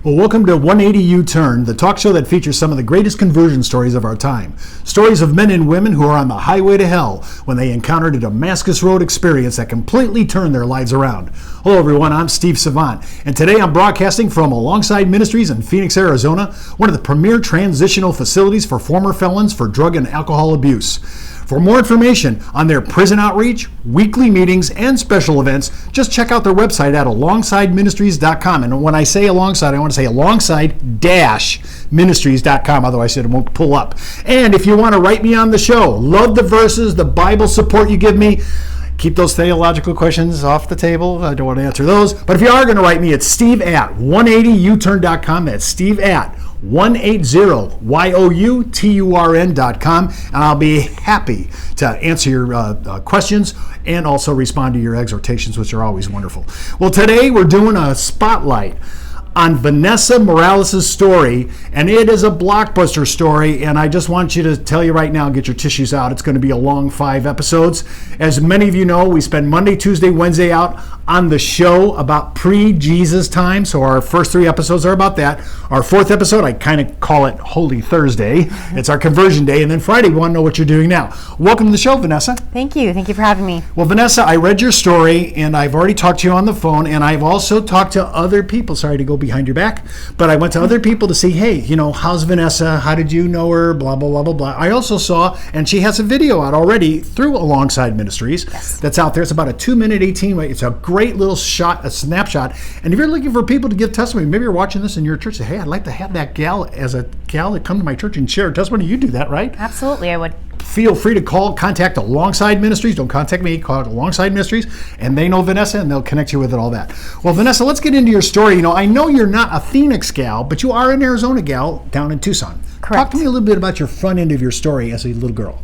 Well, welcome to 180 U-Turn, the talk show that features some of the greatest conversion stories of our time. Stories of men and women who are on the highway to hell when they encountered a Damascus Road experience that completely turned their lives around. Hello, everyone. I'm Steve Savant, and today I'm broadcasting from Alongside Ministries in Phoenix, Arizona, one of the premier transitional facilities for former felons for drug and alcohol abuse. For more information on their prison outreach, weekly meetings, and special events, just check out their website at alongsideministries.com. And when I say alongside, I want to say alongside-ministries.com, otherwise it won't pull up. And if you want to write me on the show, love the verses, the Bible support you give me, keep those theological questions off the table. I don't want to answer those. But if you are going to write me, it's Steve at 180uturn.com. That's Steve at 180youturn.com, and I'll be happy to answer your questions and also respond to your exhortations, which are always wonderful. Well, today we're doing a spotlight on Vanessa Morales' story, and it is a blockbuster story, and I just want you to tell you right now, get your tissues out, it's going to be a long 5 episodes. As many of you know, we spend Monday, Tuesday, Wednesday out on the show about pre-Jesus time, so our first 3 episodes are about that. Our 4th episode, I kind of call it Holy Thursday. It's our conversion day, and then Friday, we want to know what you're doing now. Welcome to the show, Vanessa. Thank you. Thank you for having me. Well, Vanessa, I read your story, and I've already talked to you on the phone, and I've also talked to other people. Sorry to go behind your back, but I went to other people to see, hey, you know, how's Vanessa? How did you know her? Blah, blah, blah, blah, blah. I also saw, and she has a video out already through Alongside Ministries. Yes. That's out there. It's about a 2-minute 18. It's a great little shot, a snapshot. And if you're looking for people to give testimony, maybe you're watching this in your church, say, hey, I'd like to have that gal as a gal that come to my church and share testimony. You do that, right? Absolutely, I would. Feel free to contact Alongside Ministries. Don't contact me, call it Alongside Ministries, and they know Vanessa, and they'll connect you with it, all that. Well, Vanessa, let's get into your story. You know, I know you're not a Phoenix gal, but you are an Arizona gal down in Tucson. Correct. Talk to me a little bit about your front end of your story as a little girl.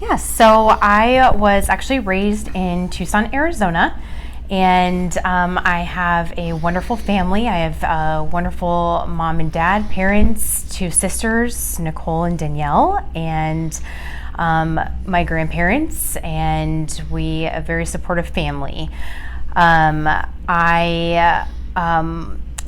Yes, so I was actually raised in Tucson, Arizona, and I have a wonderful family. I have a wonderful mom and dad, parents, 2 sisters, Nicole and Danielle, and my grandparents, and a very supportive family. I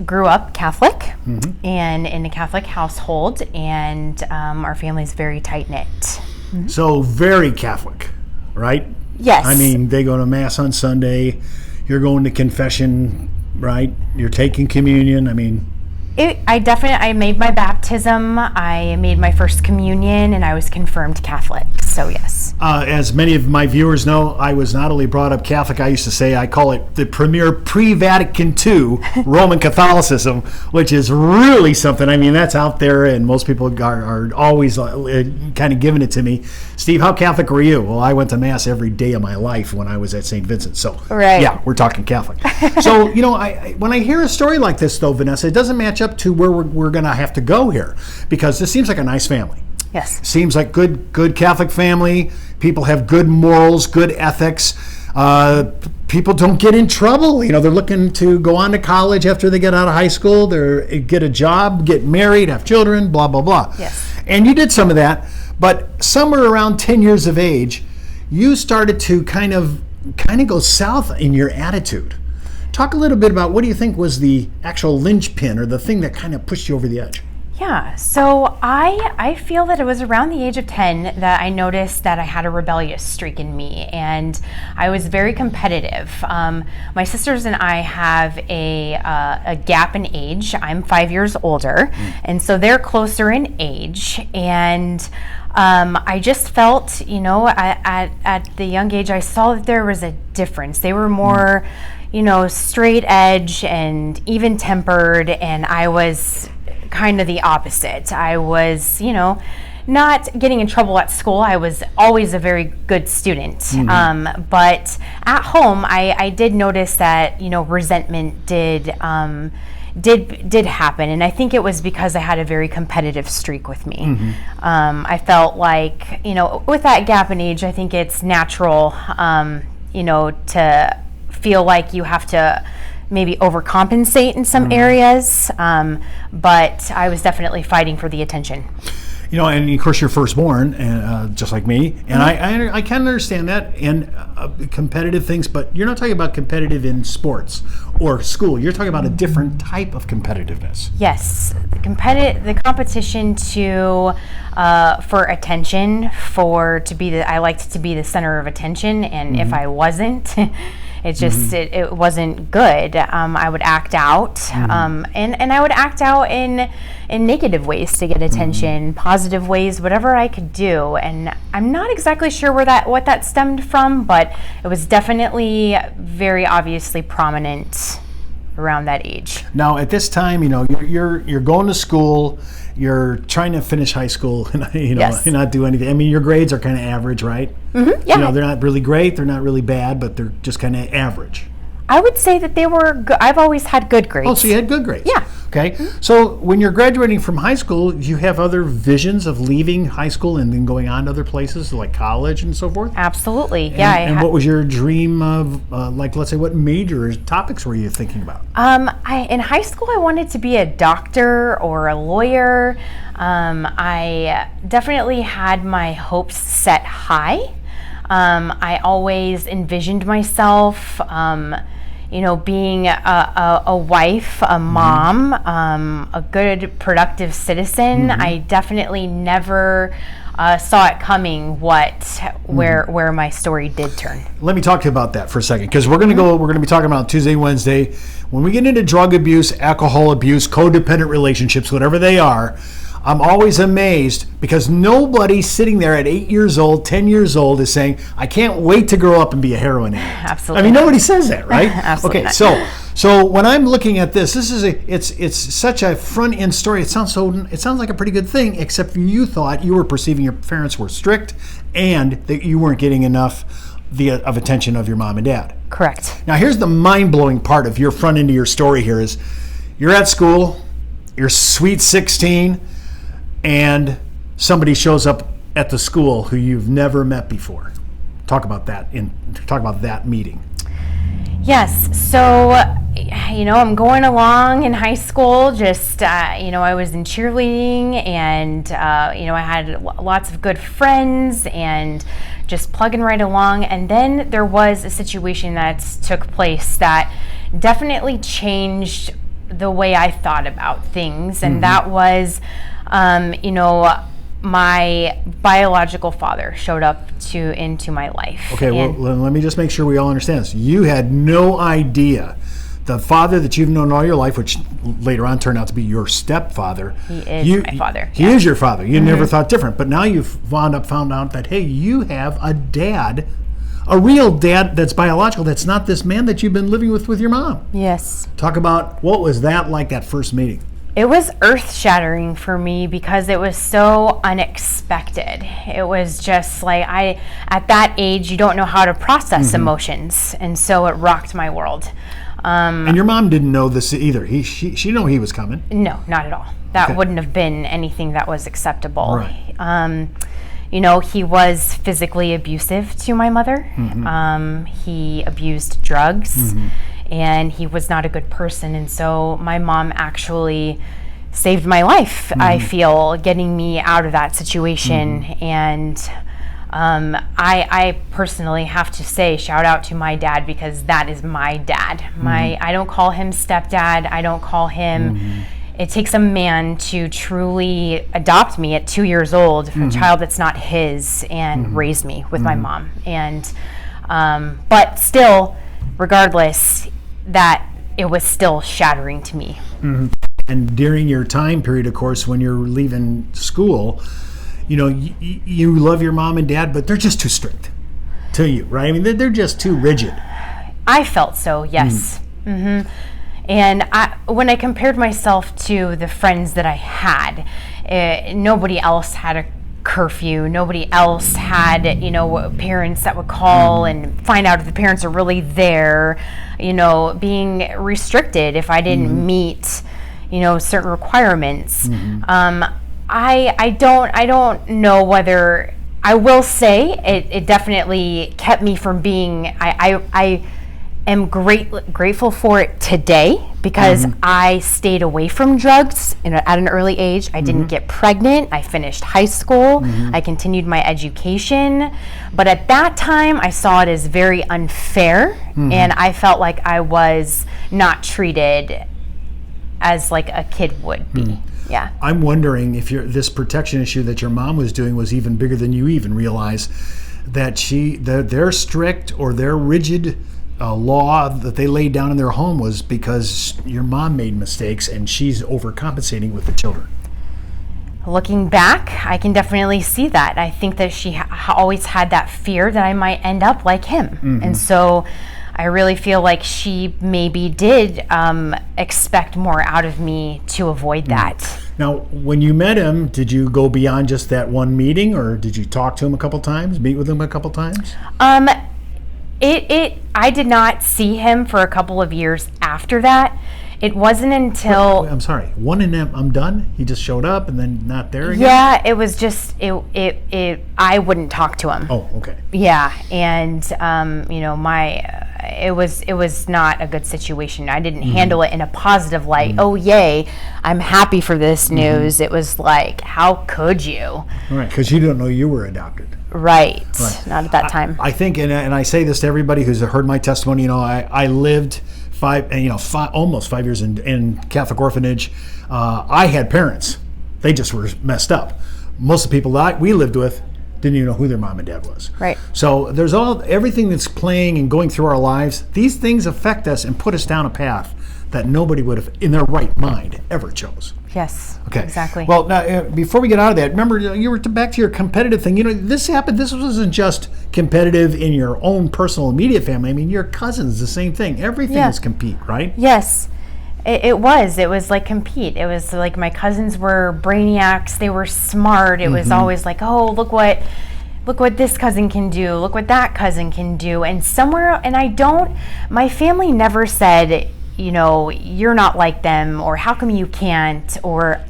grew up Catholic, mm-hmm. and in a Catholic household, and our family is very tight-knit. Mm-hmm. So very Catholic, right? Yes. I mean, they go to Mass on Sunday, you're going to confession, right? You're taking communion, I mean... I made my baptism, I made my first communion, and I was confirmed Catholic, so yes. As many of my viewers know, I was not only brought up Catholic, I used to say I call it the premier pre-Vatican II Roman Catholicism, which is really something. I mean, that's out there, and most people are always kind of giving it to me. Steve, how Catholic were you? Well, I went to Mass every day of my life when I was at St. Vincent, so right. Yeah, we're talking Catholic. So, you know, when I hear a story like this, though, Vanessa, it doesn't match up to where we're going to have to go here, because this seems like a nice family. Yes. Seems like good Catholic family. People have good morals, good ethics. People don't get in trouble. You know, they're looking to go on to college after they get out of high school. They get a job, get married, have children, blah, blah, blah. Yes. And you did some of that, but somewhere around 10 years of age, you started to kind of go south in your attitude. Talk a little bit about what do you think was the actual linchpin or the thing that kind of pushed you over the edge? Yeah, so I feel that it was around the age of 10 that I noticed that I had a rebellious streak in me, and I was very competitive. My sisters and I have a gap in age. I'm 5 years older, and so they're closer in age, and I just felt, you know, at the young age, I saw that there was a difference. They were more, you know, straight edge and even tempered, and I was kind of the opposite. I was, you know, not getting in trouble at school. I was always a very good student. Mm-hmm. But at home, I did notice that, you know, resentment did happen, and I think it was because I had a very competitive streak with me. Mm-hmm. I felt like, you know, with that gap in age, I think it's natural, you know, to feel like you have to maybe overcompensate in some areas, but I was definitely fighting for the attention. And of course you're firstborn, and just like me, and I can understand that, and competitive things, but you're not talking about competitive in sports or school. You're talking about a different type of competitiveness. Yes, the competition for attention, I liked to be the center of attention, and if I wasn't, it wasn't good. I would act out, and I would act out in negative ways to get attention, positive ways, whatever I could do. And I'm not exactly sure what that stemmed from, but it was definitely very obviously prominent around that age. Now, at this time, you're going to school. You're trying to finish high school, and Yes. and not do anything. I mean, your grades are kind of average, right? Mm-hmm, yeah. They're not really great. They're not really bad, but they're just kind of average. I would say that they were good. I've always had good grades. Oh, so you had good grades. Yeah. Okay. So when you're graduating from high school, do you have other visions of leaving high school and then going on to other places like college and so forth? Absolutely. Yeah. And what was your dream of, let's say, what major topics were you thinking about? In high school, I wanted to be a doctor or a lawyer. I definitely had my hopes set high. I always envisioned myself, being a wife, a mom, a good, productive citizen. I definitely never saw it coming where my story did turn. Let me talk to you about that for a second, because we're going to be talking about Tuesday, Wednesday. When we get into drug abuse, alcohol abuse, codependent relationships, whatever they are, I'm always amazed because nobody sitting there at 8 years old, 10 years old is saying, I can't wait to grow up and be a heroin addict. Absolutely. I mean, nobody says that, right? Absolutely. Okay, so when I'm looking at this is it's such a front end story. It sounds like a pretty good thing, except you thought you were perceiving your parents were strict and that you weren't getting enough of attention of your mom and dad. Correct. Now here's the mind-blowing part of your front end of your story here is you're at school, you're sweet 16, and somebody shows up at the school who you've never met before. Talk about that meeting. Yes. So, I'm going along in high school. Just, I was in cheerleading, and I had lots of good friends, and just plugging right along. And then there was a situation that took place that definitely changed the way I thought about things, and that was, my biological father showed up into my life. Okay, well, let me just make sure we all understand this. You had no idea the father that you've known all your life, which later on turned out to be your stepfather. He is my father. He is your father. You never thought different, but now you've found out that, hey, you have a dad, a real dad that's biological, that's not this man that you've been living with your mom. Yes. Talk about what was that like, that first meeting? It was earth-shattering for me because it was so unexpected. It was just like at that age, you don't know how to process emotions, and so it rocked my world. And your mom didn't know this either. She knew he was coming. No, not at all. That wouldn't have been anything that was acceptable. Right. He was physically abusive to my mother. He abused drugs. And he was not a good person, and so my mom actually saved my life, I feel, getting me out of that situation. And I personally have to say, shout out to my dad, because that is my dad. I don't call him stepdad. I don't call him. It takes a man to truly adopt me at 2 years old, a child that's not his, and raise me with my mom. And but still, regardless, that it was still shattering to me. And during your time period, of course, when you're leaving school, you love your mom and dad, but they're just too strict to you, right? I mean, they're just too rigid. I felt so, yes. And when I compared myself to the friends that I had, nobody else had a curfew. Nobody else had, parents that would call and find out if the parents are really there, being restricted if I didn't meet, certain requirements. I don't know whether, I will say it definitely kept me from being, I am grateful for it today because I stayed away from drugs at an early age. I didn't get pregnant. I finished high school. I continued my education. But at that time, I saw it as very unfair, and I felt like I was not treated as like a kid would be. Yeah. I'm wondering if this protection issue that your mom was doing was even bigger than you even realize, that their strict or their rigid law that they laid down in their home was because your mom made mistakes and she's overcompensating with the children. Looking back, I can definitely see that. I think that she always had that fear that I might end up like him. And so I really feel like she maybe did expect more out of me to avoid that. Now, when you met him, did you go beyond just that one meeting, or did you talk to him a couple times, meet with him a couple times? I did not see him for a couple of years after that. It wasn't until... I'm sorry, one in them, I'm done? He just showed up and then not there again? Yeah, it was just, I wouldn't talk to him. Oh, okay. Yeah, and, it was not a good situation. I didn't handle it in a positive light. Oh, yay, I'm happy for this news. It was like, how could you? Right, because you don't know you were adopted. Right. Not at that time. I think, and I say this to everybody who's heard my testimony, I lived almost 5 years in Catholic orphanage. I had parents. They just were messed up. Most of the people that we lived with didn't even know who their mom and dad was. Right. So there's everything that's playing and going through our lives. These things affect us and put us down a path that nobody would have, in their right mind, ever chose. Yes. Okay. Exactly. Well, now before we get out of that, remember you were back to your competitive thing. This happened. This wasn't just competitive in your own personal immediate family. I mean, your cousins, the same thing. Everything was compete, right? Yes. It was like compete. It was like my cousins were brainiacs. They were smart. It was always like, oh, look what this cousin can do. Look what that cousin can do. And my family never said, you're not like them, or how come you can't, or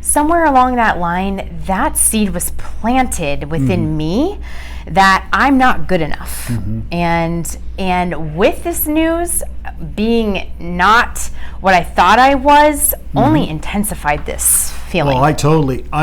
somewhere along that line, that seed was planted within me that I'm not good enough. And with this news being not what I thought I was, only intensified this feeling. Well, I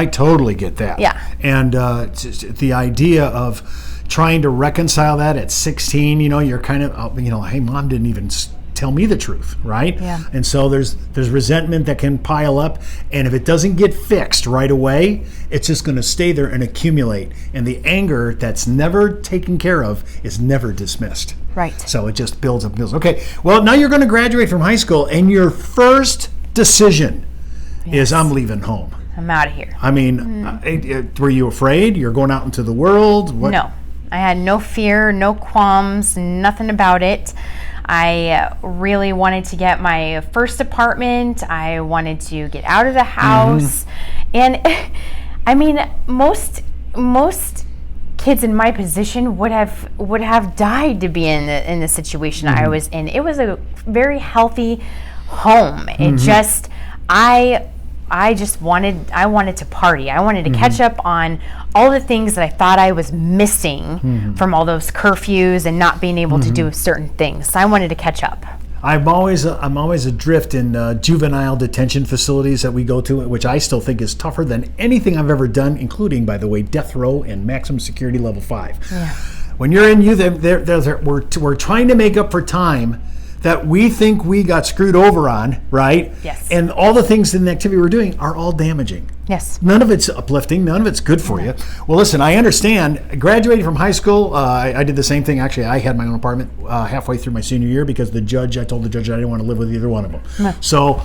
totally get that. Yeah. And the idea of trying to reconcile that at 16, you're kind of, hey, mom didn't even tell me the truth, right? Yeah. And so there's resentment that can pile up, and if it doesn't get fixed right away, it's just going to stay there and accumulate. And the anger that's never taken care of is never dismissed. Right. So it just builds up and builds. Okay, well, now you're going to graduate from high school, and your first decision is, I'm leaving home. I'm out of here. I mean, were you afraid? You're going out into the world? What? No. I had no fear, no qualms, nothing about it. I really wanted to get my first apartment. I wanted to get out of the house. And I mean, most kids in my position would have died to be in the situation I was in. It was a very healthy home. It just I wanted to party. I wanted to catch up on all the things that I thought I was missing from all those curfews and not being able to do certain things. So I wanted to catch up. I'm always adrift in juvenile detention facilities that we go to, which I still think is tougher than anything I've ever done, including, by the way, death row and maximum security level 5. Yeah. When you're in youth, we're trying to make up for time that we think we got screwed over on, right? Yes. And all the things in the activity we're doing are all damaging. Yes. None of it's uplifting. None of it's good for you. Well, listen, I understand. Graduating from high school, I did the same thing. Actually, I had my own apartment halfway through my senior year because I told the judge I didn't want to live with either one of them. No. So,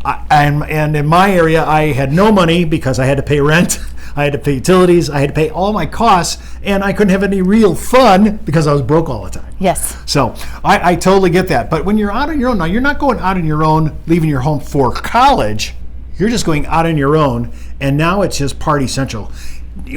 and in my area, I had no money because I had to pay rent. I had to pay utilities. I had to pay all my costs, and I couldn't have any real fun because I was broke all the time. Yes. So I totally get that. But when you're out on your own, now you're not going out on your own, leaving your home for college. You're just going out on your own, and now it's just party central.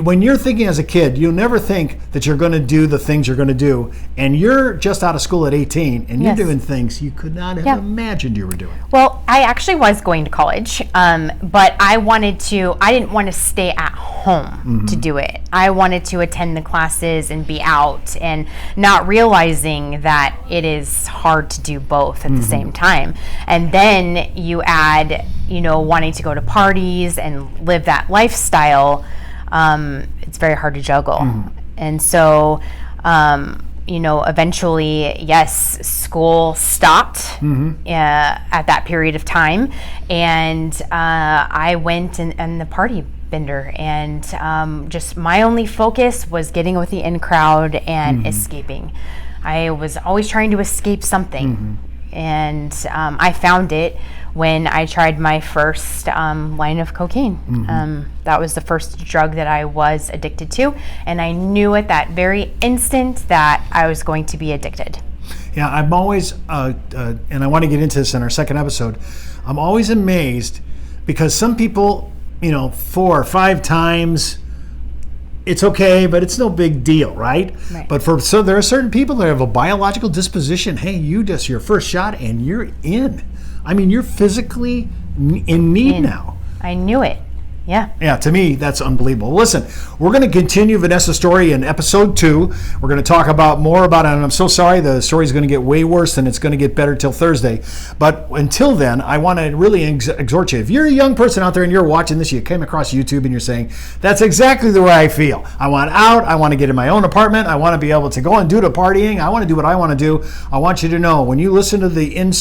when you're thinking as a kid, you'll never think that you're going to do the things you're going to do, and you're just out of school at 18, and you're doing things you could not have imagined you were doing. Well, I actually was going to college, but I didn't want to stay at home to do it. I wanted to attend the classes and be out, and not realizing that it is hard to do both at the same time. And then you add, wanting to go to parties and live that lifestyle. It's very hard to juggle. And so, eventually, yes, school stopped at that period of time. And I went and the party bender. And just my only focus was getting with the in crowd and escaping. I was always trying to escape something. And I found it when I tried my first line of cocaine. That was the first drug that I was addicted to, and I knew at that very instant that I was going to be addicted. Yeah, I'm always, and I want to get into this in our second episode, I'm always amazed because some people, 4 or 5 times, it's okay, but it's no big deal, right? But so there are certain people that have a biological disposition. Hey, just your first shot and you're in. I mean, you're physically in need now. I knew it. Yeah. Yeah, to me, that's unbelievable. Listen, we're going to continue Vanessa's story in episode 2. We're going to talk more about it, and I'm so sorry the story is going to get way worse and it's going to get better till Thursday. But until then, I want to really exhort you. If you're a young person out there and you're watching this, you came across YouTube and you're saying, that's exactly the way I feel. I want out. I want to get in my own apartment. I want to be able to go and do the partying. I want to do what I want to do. I want you to know, when you listen to the end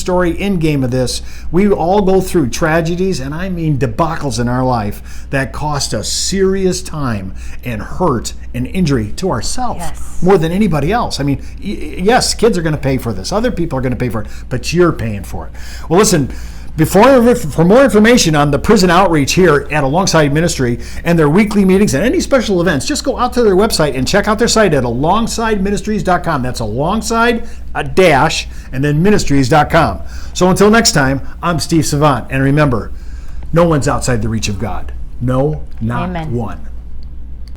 game of this, we all go through tragedies, and I mean debacles in our life, that cost us serious time and hurt and injury to ourselves more than anybody else. I mean, yes, kids are going to pay for this. Other people are going to pay for it, but you're paying for it. Well, listen, for more information on the prison outreach here at Alongside Ministry and their weekly meetings and any special events, just go out to their website and check out their site at alongsideministries.com. That's alongside a dash and then ministries.com. So until next time, I'm Steve Savant, and remember, no one's outside the reach of God. No, not one.